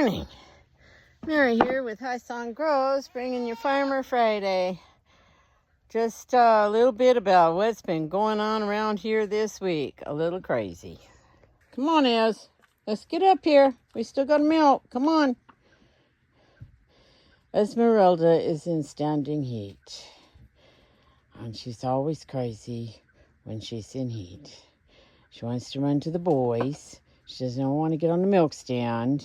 morning. Mary here with High Song Grows, bringing you Farmer Friday. Just a little bit about what's been going on around here this week. A little crazy. Come on, Ez. Let's get up here. We still got milk. Come on. Esmeralda is in standing heat. And she's always crazy when she's in heat. She wants to run to the boys. She doesn't want to get on the milk stand.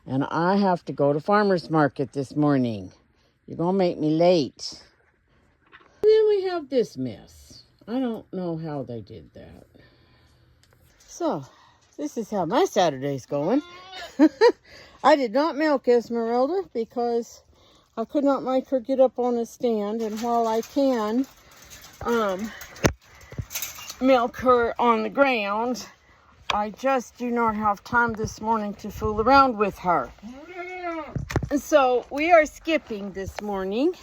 And I have to go to farmer's market this morning. You're going to make me late. Then we have this mess. I don't know how they did that. So, this is how my Saturday's going. I did not milk Esmeralda because I could not make her get up on a stand. And while I can milk her on the ground, I just do not have time this morning to fool around with her. And so we are skipping this morning,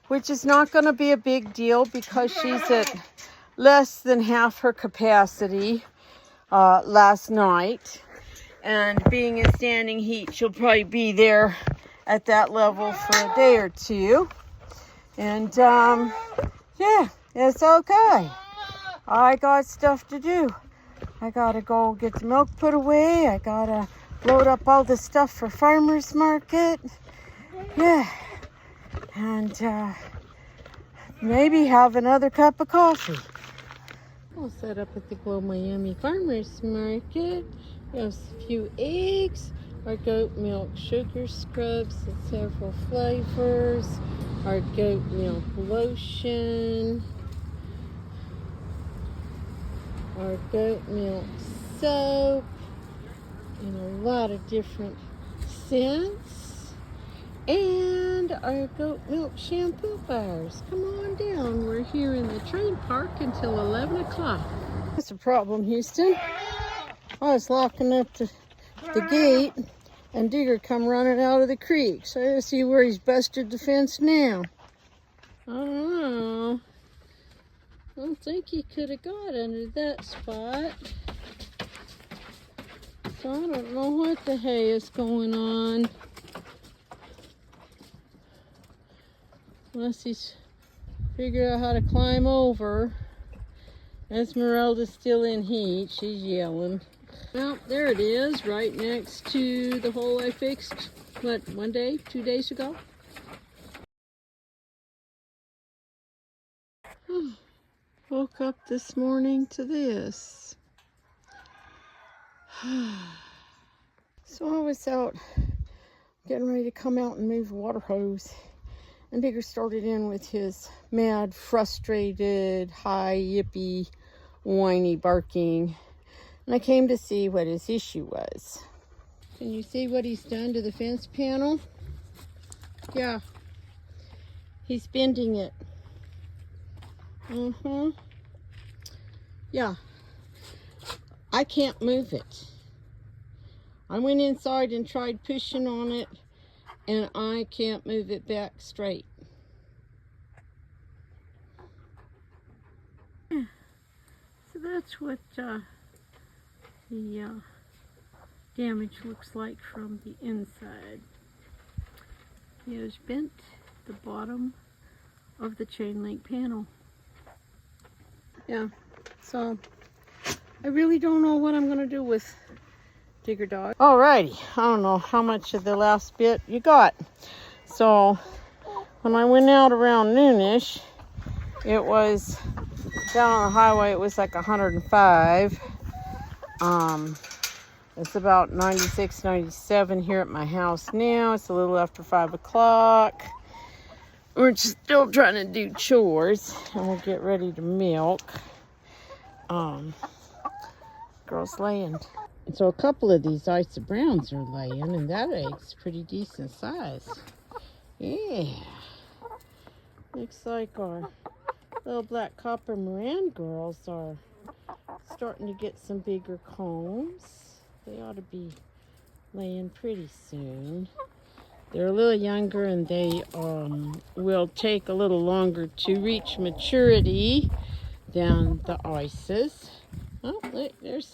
which is not going to be a big deal because she's at less than half her capacity last night. And being in standing heat, she'll probably be there at that level for a day or two. And yeah, it's okay. I got stuff to do. I gotta go get the milk put away. I gotta load up all the stuff for farmer's market. Yeah. And maybe have another cup of coffee. I'll set up at the Glow Miami Farmer's Market. We have a few eggs, our goat milk sugar scrubs in several flavors, our goat milk lotion, our goat milk soap, and a lot of different scents, and our goat milk shampoo bars. Come on down. We're here in the train park until 11 o'clock. That's a problem, Houston. I was locking up the gate, and Digger come running out of the creek. So let's see where he's busted the fence now. I don't know. I don't think he could have got under that spot. So I don't know what the hay is going on. Unless he's figured out how to climb over. Esmeralda's still in heat. She's yelling. Well, there it is, right next to the hole I fixed, what, 2 days ago? Woke up this morning to this. So I was out getting ready to come out and move the water hose. And Digger started in with his mad, frustrated, high, yippy, whiny barking. And I came to see what his issue was. Can you see what he's done to the fence panel? Yeah. He's bending it. Yeah. I can't move it. I went inside and tried pushing on it, and I can't move it back straight. So that's what the damage looks like from the inside. He has bent the bottom of the chain link panel. Yeah, so I really don't know what I'm gonna do with Digger Dog. Alrighty, I don't know how much of the last bit you got. So when I went out around noonish, it was down on the highway, it was like 105. It's about 96, 97 here at my house now. It's a little after 5 o'clock. We're still trying to do chores, and we'll get ready to milk. Girl's laying. So a couple of these Isa Browns are laying, and that egg's pretty decent size. Yeah. Looks like our little black copper Moran girls are starting to get some bigger combs. They ought to be laying pretty soon. They're a little younger, and they will take a little longer to reach maturity than the Isas. Oh, look, there's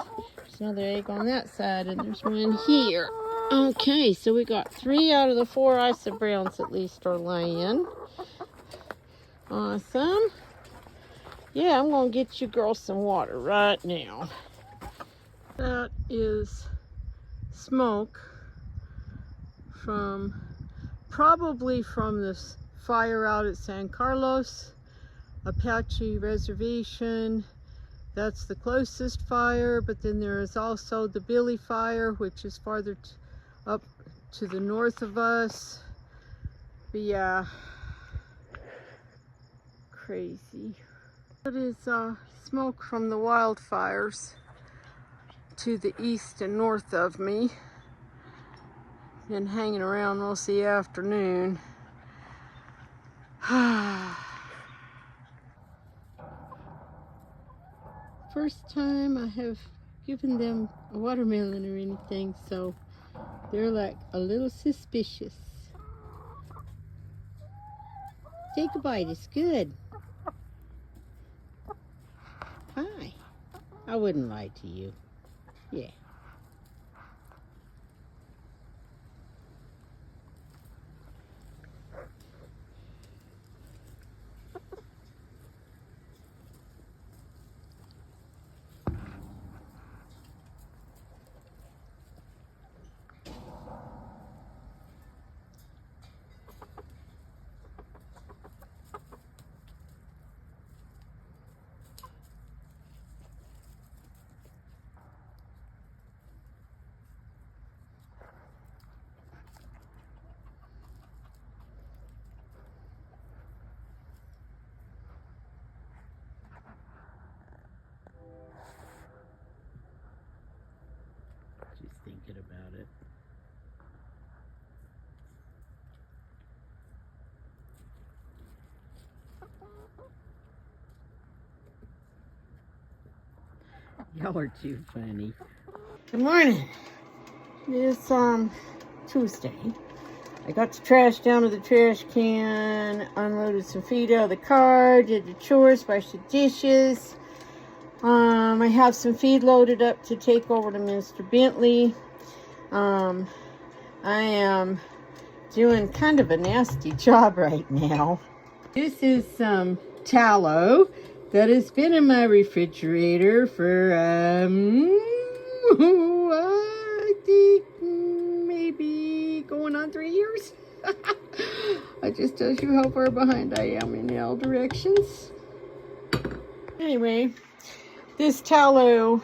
another egg on that side, and there's one here. Okay, so we got 3 out of the 4 Isa Browns at least are laying. Awesome. Yeah, I'm going to get you girls some water right now. That is smoke from, probably from this fire out at San Carlos Apache Reservation. That's the closest fire, but then there is also the Billy Fire, which is farther up to the north of us. But yeah, crazy. It is smoke from the wildfires to the east and north of me. Been hanging around most of the afternoon. First time I have given them a watermelon or anything, so they're like a little suspicious. Take a bite, it's good. Hi. I wouldn't lie to you. Yeah. She's thinking about it. Y'all are too funny. Good morning. It's Tuesday. I got the trash down to the trash can, unloaded some feed out of the car, did the chores, washed the dishes. I have some feed loaded up to take over to Mr. Bentley. I am doing kind of a nasty job right now. This is some tallow that has been in my refrigerator for, I think maybe going on 3 years. That just tells you how far behind I am in all directions. Anyway, this tallow,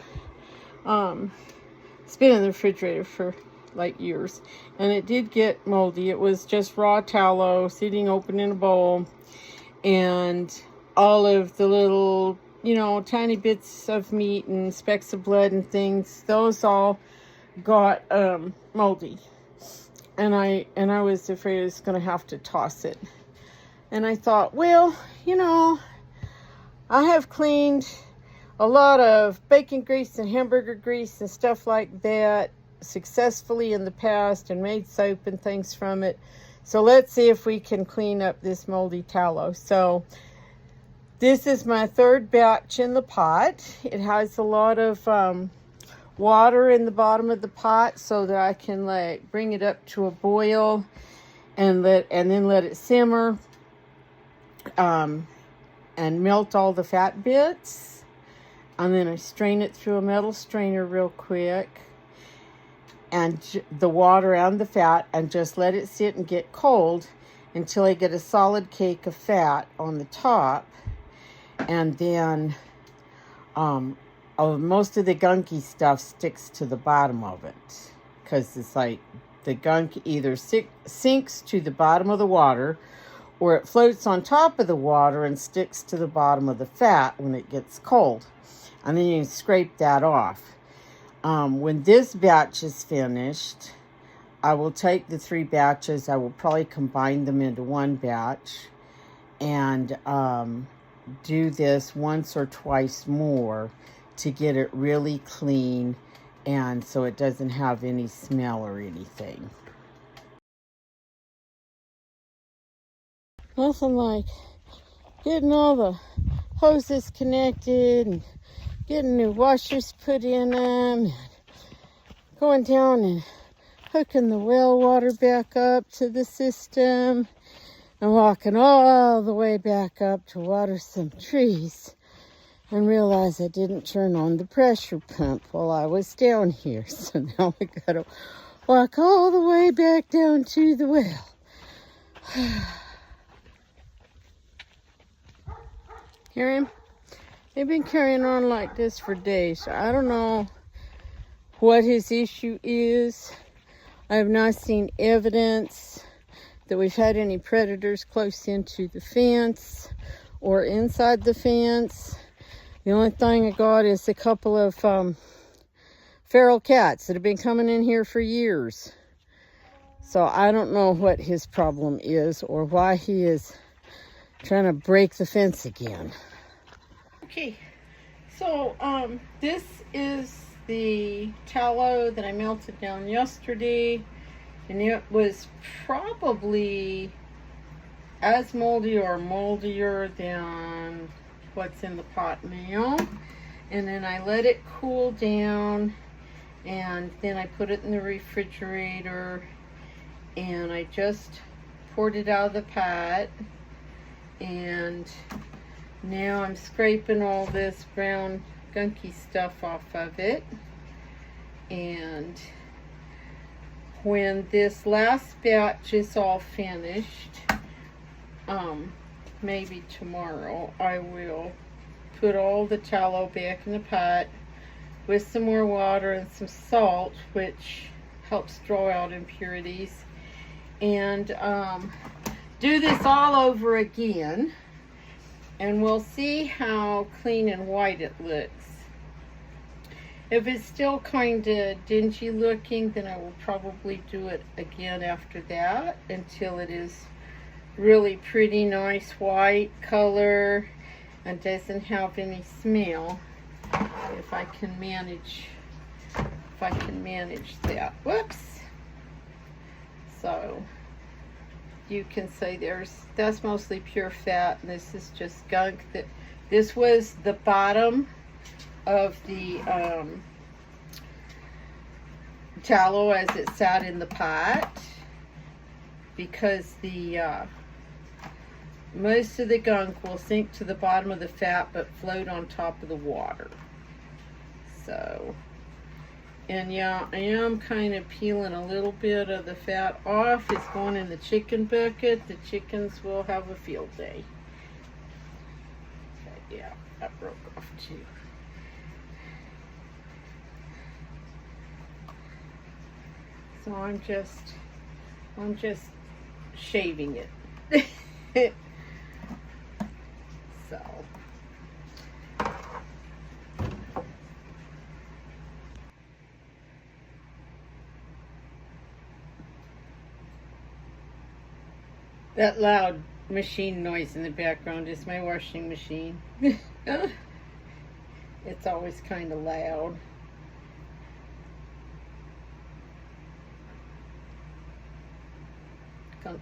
it's been in the refrigerator for like years, and it did get moldy. It was just raw tallow sitting open in a bowl, and all of the little, you know, tiny bits of meat and specks of blood and things, those all got moldy, and I was afraid I was gonna have to toss it. And I thought, well, you know, I have cleaned a lot of bacon grease and hamburger grease and stuff like that successfully in the past and made soap and things from it. So let's see if we can clean up this moldy tallow. So this is my 3rd batch in the pot. It has a lot of water in the bottom of the pot so that I can like bring it up to a boil and then let it simmer and melt all the fat bits. And then I strain it through a metal strainer real quick, and the water and the fat, and just let it sit and get cold until I get a solid cake of fat on the top. And then most of the gunky stuff sticks to the bottom of it, because it's like the gunk either sinks to the bottom of the water, or it floats on top of the water and sticks to the bottom of the fat when it gets cold. And then you can scrape that off. When this batch is finished, I will take the 3 batches. I will probably combine them into one batch and do this once or twice more to get it really clean, and so it doesn't have any smell or anything. Nothing like getting all the hoses connected and getting new washers put in them, and going down and hooking the well water back up to the system and walking all the way back up to water some trees and realized I didn't turn on the pressure pump while I was down here. So now I gotta walk all the way back down to the well. Hear him? They've been carrying on like this for days. I don't know what his issue is. I have not seen evidence that we've had any predators close into the fence or inside the fence. The only thing I got is a couple of feral cats that have been coming in here for years. So I don't know what his problem is or why he is trying to break the fence again. Okay, so this is the tallow that I melted down yesterday, and it was probably as moldy or moldier than what's in the pot now. And then I let it cool down, and then I put it in the refrigerator, and I just poured it out of the pot, and now I'm scraping all this brown gunky stuff off of it. And when this last batch is all finished, maybe tomorrow, I will put all the tallow back in the pot with some more water and some salt, which helps draw out impurities, and do this all over again, and we'll see how clean and white it looks. If it's still kind of dingy looking, then I will probably do it again after that until it is really pretty nice white color and doesn't have any smell. If I can manage that. Whoops. So you can say that's mostly pure fat, and this is just gunk. This was the bottom of the tallow as it sat in the pot, because the most of the gunk will sink to the bottom of the fat but float on top of the water. So, and yeah, I am kind of peeling a little bit of the fat off. It's going in the chicken bucket. The chickens will have a field day. Okay, yeah, that broke off too. So I'm just shaving it. So that loud machine noise in the background is my washing machine. It's always kind of loud. Gunk.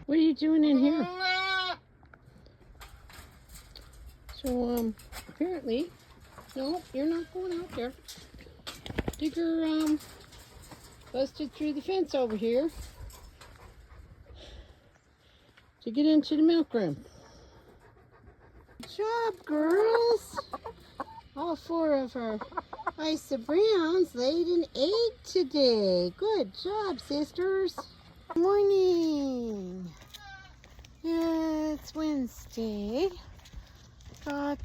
What are you doing in here? So, apparently, no, you're not going out there. Digger, busted through the fence over here to get into the milk room. Good job, girls. All 4 of our Isa Browns laid an egg today. Good job, sisters. Good morning. It's Wednesday. Got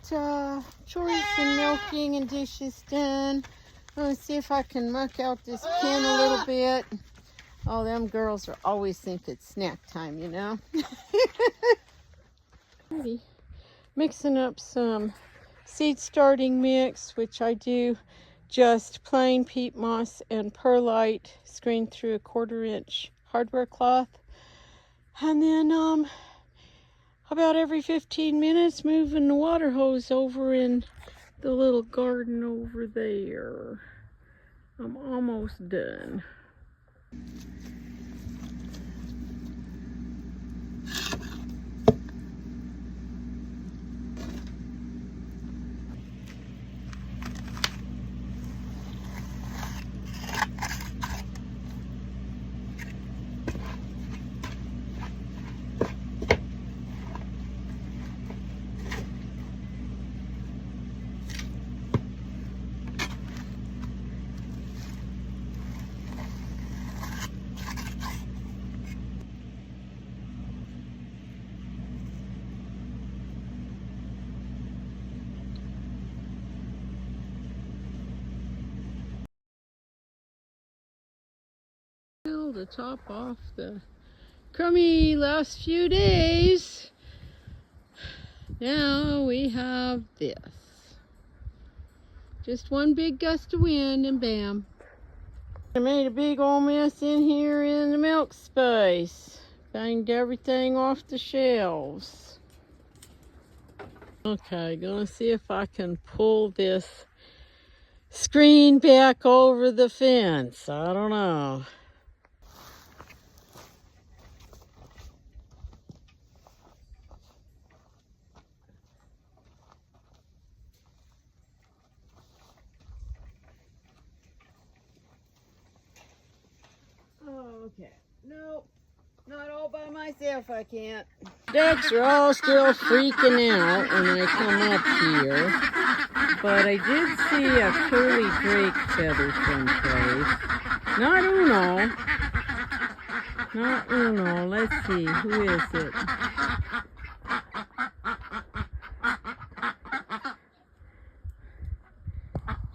chores and milking and dishes done. Let's see if I can muck out this pen a little bit. Oh, them girls are always think it's snack time, you know. Mixing up some seed starting mix, which I do just plain peat moss and perlite screened through a 1/4 inch hardware cloth. And then about every 15 minutes moving the water hose over in the little garden over there. I'm almost done. To top off the crummy last few days. Now we have this. Just one big gust of wind and bam. I made a big old mess in here in the milk space. Banged everything off the shelves. Okay, gonna see if I can pull this screen back over the fence. I don't know. Okay, nope, not all by myself, I can't. Ducks are all still freaking out when I come up here, but I did see a curly drake feather someplace. Not Uno. Not Uno. Let's see, who is it?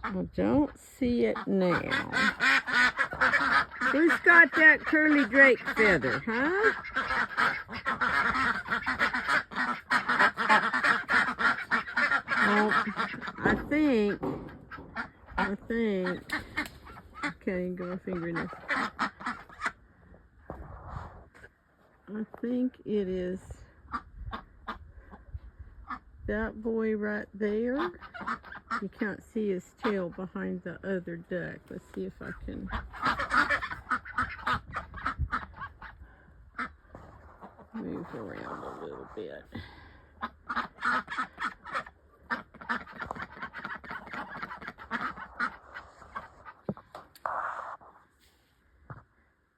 I don't see it now. Who's got that curly drake feather, huh? Well, I think, okay, go my finger in this. I think it is that boy right there. You can't see his tail behind the other duck. Let's see if I can. Move around a little bit.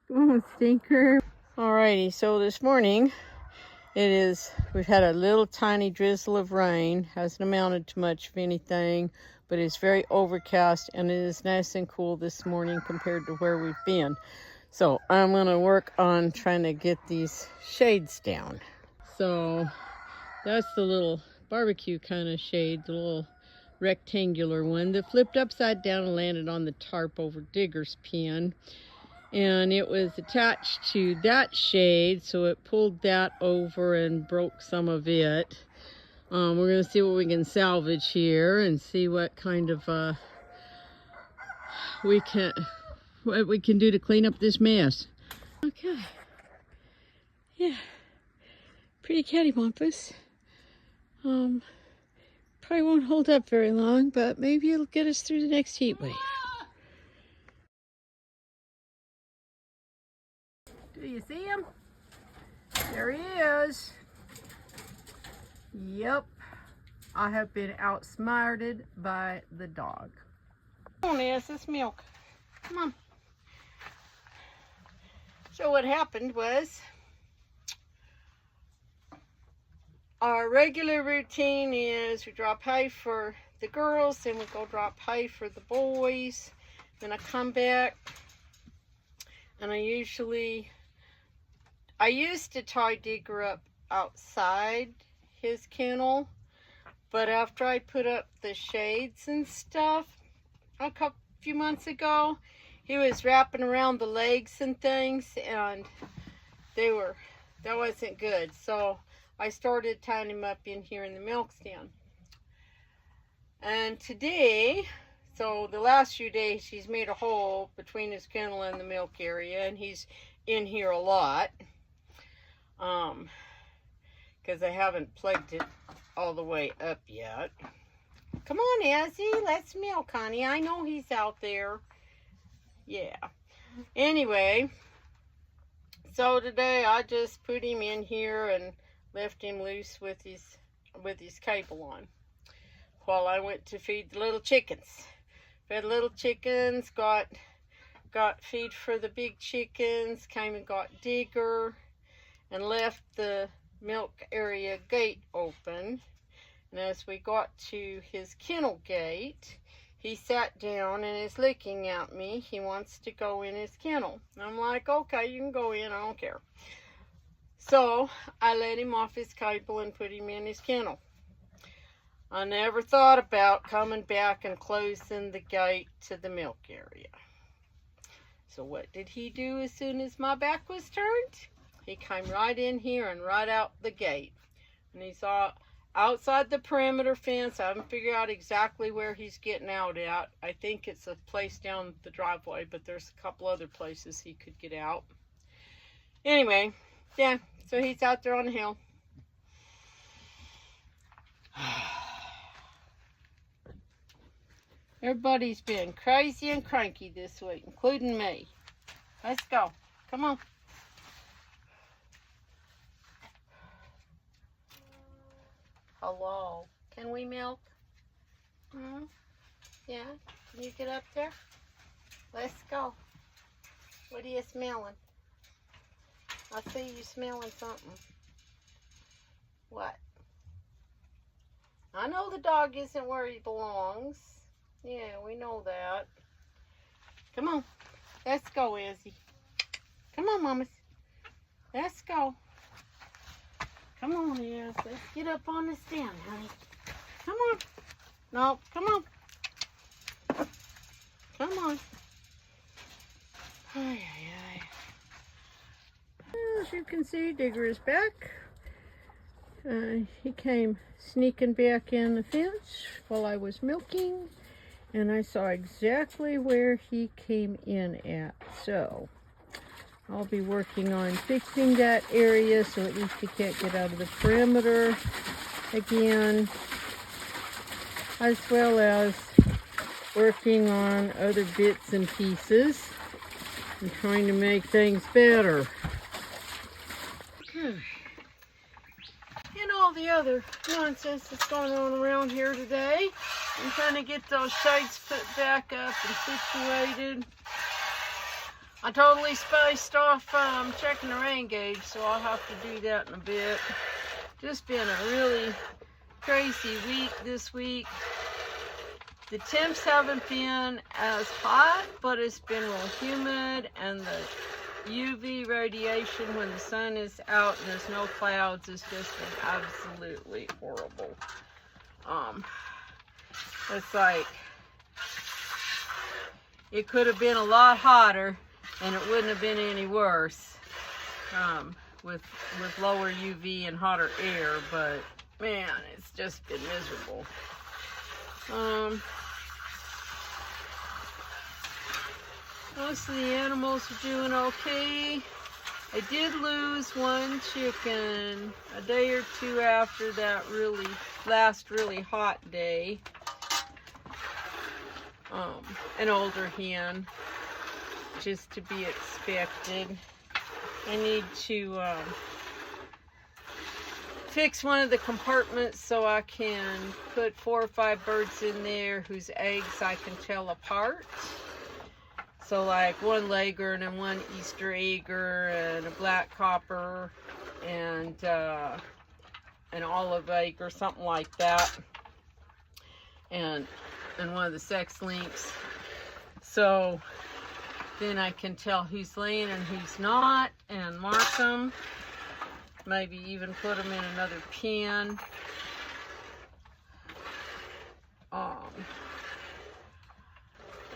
Come on, stinker. Alrighty, so this morning we've had a little tiny drizzle of rain. Hasn't amounted to much of anything, but it's very overcast and it is nice and cool this morning compared to where we've been. So I'm gonna work on trying to get these shades down. So that's the little barbecue kind of shade, the little rectangular one that flipped upside down and landed on the tarp over Digger's pen. And it was attached to that shade, so it pulled that over and broke some of it. We're going to see what we can salvage here and see what kind of what we can do to clean up this mess. Okay. Yeah. Pretty cattywampus. Probably won't hold up very long, but maybe it'll get us through the next heat wave. Do you see him? There he is. Yep. I have been outsmarted by the dog. Come on, Ness, this milk. Come on. So what happened was, our regular routine is we drop hay for the girls, then we go drop hay for the boys. Then I come back, and I used to tie Digger up outside his kennel, but after I put up the shades and stuff a few months ago. He was wrapping around the legs and things, and that wasn't good. So I started tying him up in here in the milk stand. And today, so the last few days, he's made a hole between his kennel and the milk area, and he's in here a lot. Because I haven't plugged it all the way up yet. Come on, Ezzy, let's milk, honey. I know he's out there. Yeah. Anyway, so today I just put him in here and left him loose with his cable on while I went to feed the little chickens. Fed little chickens, got feed for the big chickens, came and got Digger, and left the milk area gate open. And as we got to his kennel gate, he sat down and is looking at me. He wants to go in his kennel. And I'm like, okay, you can go in, I don't care. So I let him off his cable and put him in his kennel. I never thought about coming back and closing the gate to the milk area. So what did he do as soon as my back was turned? He came right in here and right out the gate. And he's outside the perimeter fence. I haven't figured out exactly where he's getting out at. I think it's a place down the driveway, but there's a couple other places he could get out. Anyway, yeah, so he's out there on the hill. Everybody's been crazy and cranky this week, including me. Let's go. Come on. Hello. Can we milk? Yeah? Can you get up there? Let's go. What are you smelling? I see you smelling something. What? I know the dog isn't where he belongs. Yeah, we know that. Come on. Let's go, Izzy. Come on, mamas. Let's go. Come on, Iz. Let's get up on the stand, honey. Come on. No, come on. Come on. Ay, ay, ay. As you can see, Digger is back. He came sneaking back in the fence while I was milking, and I saw exactly where he came in at. So I'll be working on fixing that area so at least he can't get out of the perimeter again, as well as working on other bits and pieces and trying to make things better. And all the other nonsense that's going on around here today. I'm trying to get those shades put back up and situated. I totally spaced off checking the rain gauge, so I'll have to do that in a bit. Just been a really crazy week this week. The temps haven't been as hot, but it's been real humid, and the UV radiation when the sun is out and there's no clouds has just been absolutely horrible. It's like it could have been a lot hotter and it wouldn't have been any worse with lower UV and hotter air, but man, it's just been miserable. Most of the animals are doing okay. I did lose one chicken a day or two after that last really hot day. An older hen, just to be expected. I need to fix one of the compartments so I can put 4 or 5 birds in there whose eggs I can tell apart. So like one Lager and then one Easter egger and a black copper and an olive egg or something like that, and one of the sex links. So then I can tell who's laying and who's not and mark them. Maybe even put them in another pen.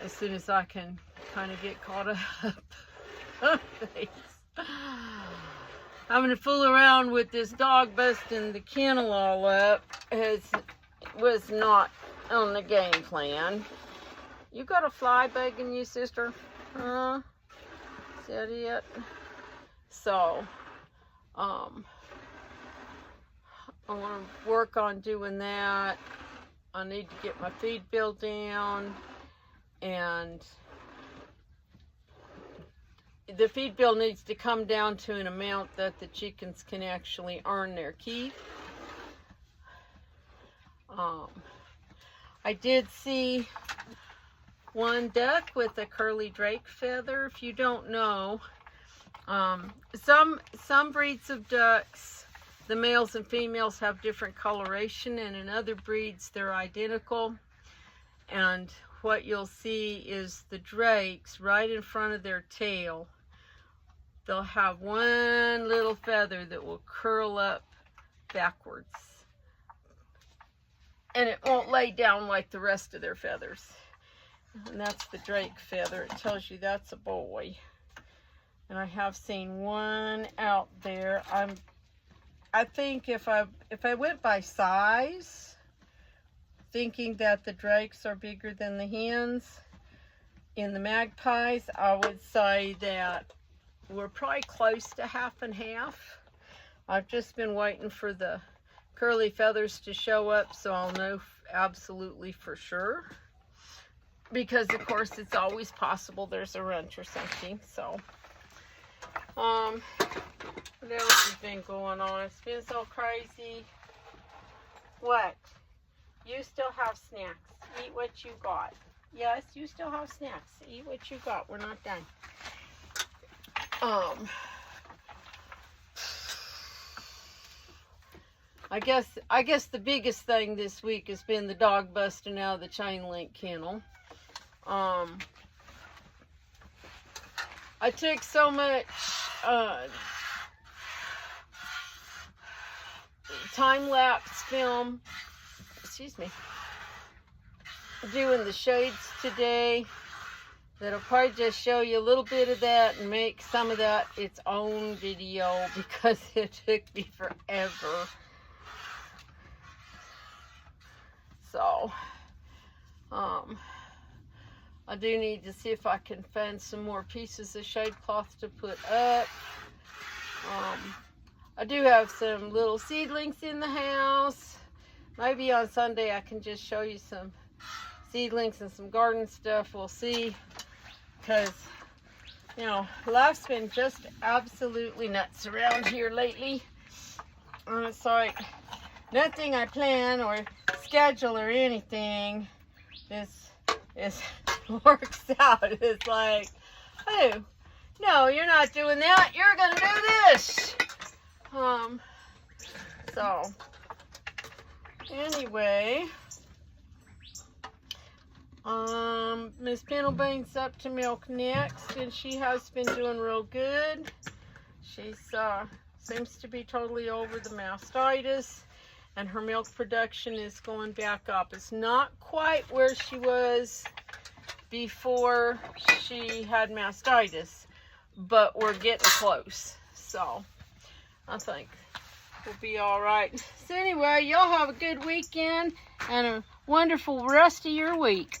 as soon as I can kind of get caught up. Having to fool around with this dog busting the kennel all up was not on the game plan. You got a fly bugging you, sister? Is that it? So, I want to work on doing that. I need to get my feed bill down, and the feed bill needs to come down to an amount that the chickens can actually earn their keep. I did see one duck with a curly drake feather. If you don't know, some breeds of ducks, the males and females have different coloration, and in other breeds they're identical. And what you'll see is the drakes right in front of their tail, they'll have one little feather that will curl up backwards, and it won't lay down like the rest of their feathers. And that's the drake feather. It tells you that's a boy. And I have seen one out there. I think if I went by size, thinking that the drakes are bigger than the hens, in the magpies, I would say that we're probably close to half and half. I've just been waiting for the curly feathers to show up so I'll know absolutely for sure. Because of course it's always possible there's a wrench or something. So, what else has been going on? It's been so crazy. What? You still have snacks. Eat what you got. Yes, you still have snacks. Eat what you got. We're not done. I guess the biggest thing this week has been the dog busting out of the chain link kennel. I took so much time-lapse film, excuse me, doing the shades today, that I'll probably just show you a little bit of that and make some of that its own video, because it took me forever. So, I do need to see if I can find some more pieces of shade cloth to put up. I do have some little seedlings in the house. Maybe on Sunday I can just show you some seedlings and some garden stuff. We'll see. Because, you know, life's been just absolutely nuts around here lately. And it's like nothing I plan or schedule or anything is works out. It's like, oh, no, you're not doing that. You're gonna do this. So anyway, Miss Pendlebane's up to milk next, and she has been doing real good. She's seems to be totally over the mastitis, and her milk production is going back up. It's not quite where she was before she had mastitis, but we're getting close. So I think we'll be all right. So anyway, y'all have a good weekend and a wonderful rest of your week.